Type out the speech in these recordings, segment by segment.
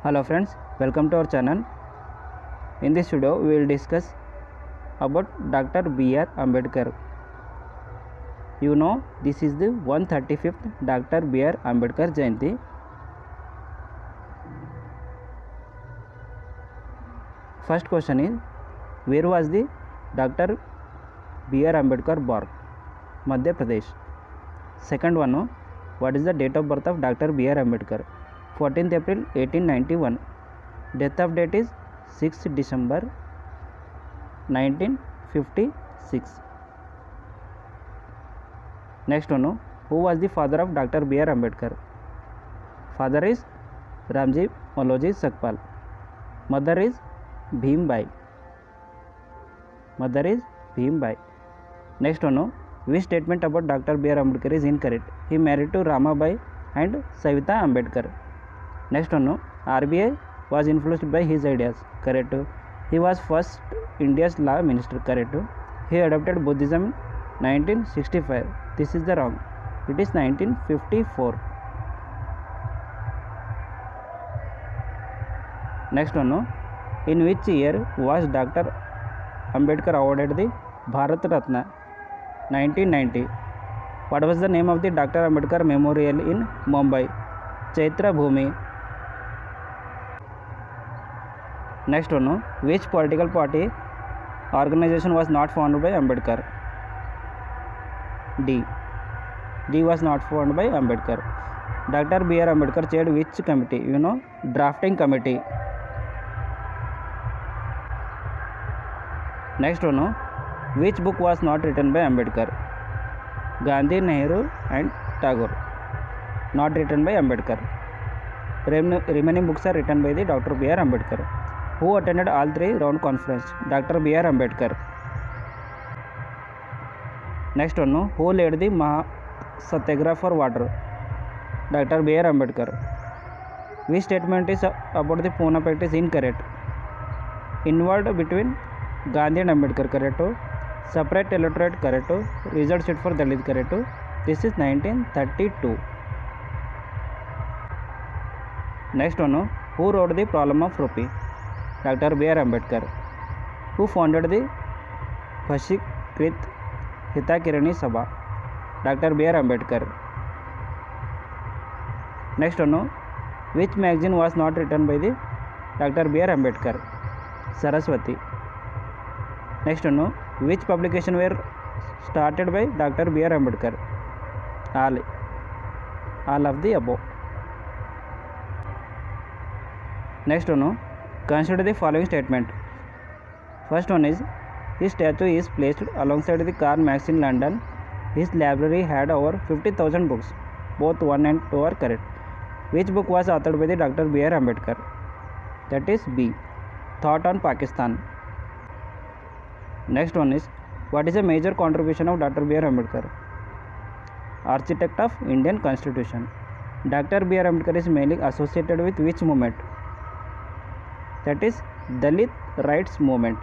Hello friends, welcome to our channel. In this video we will discuss about Dr. B.R. Ambedkar. You know, this is the 135th Dr. B.R. Ambedkar Jayanti. First question is, where was the Dr. B.R. Ambedkar born? Madhya Pradesh. Second one, what is the date of birth of Dr. B.R. Ambedkar? 14th April 1891. Death of date is 6th December 1956. Next one, who was the father of Dr. B.R. Ambedkar? Father is Ramji Maloji Sakpal. Mother is Bhim Bai. Next one, which statement about Dr. B.R. Ambedkar is incorrect? He married to Ramabai and Savita Ambedkar. Next one, RBI was influenced by his ideas. Correct. He was first India's law minister. Correct. He adopted Buddhism in 1965. This is the wrong. It is 1954. Next one, in which year was Dr. Ambedkar awarded the Bharat Ratna? 1990. What was the name of the Dr. Ambedkar Memorial in Mumbai? Chaitra Bhumi. Next one, which political party organization was not founded by Ambedkar? D was not founded by Ambedkar. Dr. B.R. Ambedkar chaired which committee? You know, drafting committee. Next one, which book was not written by Ambedkar? Gandhi, Nehru and Tagore. Not written by Ambedkar. Remaining books are written by the Dr. B.R. Ambedkar. Who attended all three round conference? Dr. B.R. Ambedkar. Next one, who led the Satyagraha for water? Dr. B.R. Ambedkar. Which statement is about the Pune Pact is incorrect? Inward between Gandhi and Ambedkar. Correct. Separate electorate. Correct. Reserved seat for Dalit. Correct. This is 1932. Next one, who wrote the Problem of Rupee? Dr. B.R. Ambedkar. Who founded the Bhashikrit Hitakirani Sabha? Dr. B.R. Ambedkar. Next one, which magazine was not written by the Dr. B.R. Ambedkar? Saraswati. Next one, which publication were started by Dr. B.R. Ambedkar? All of the above. Next one, consider the following statement. First one is, his statue is placed alongside the Karl Marx in London. His library had over 50,000 books. Both 1 and 2 are correct. Which book was authored by the Dr. B.R. Ambedkar? That is B. Thought on Pakistan. Next one is, what is a major contribution of Dr. B.R. Ambedkar? Architect of Indian Constitution. Dr. B.R. Ambedkar is mainly associated with which movement? That is Dalit Rights Movement.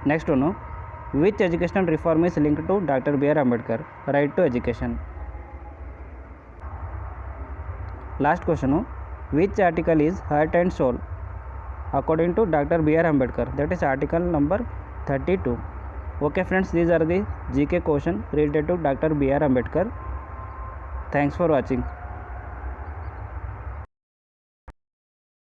Next one, which educational reform is linked to Dr. B.R. Ambedkar? Right to education. Last question, which article is Heart and Soul according to Dr. B.R. Ambedkar? That is article number 32. Okay friends, these are the GK questions related to Dr. B.R. Ambedkar. Thanks for watching.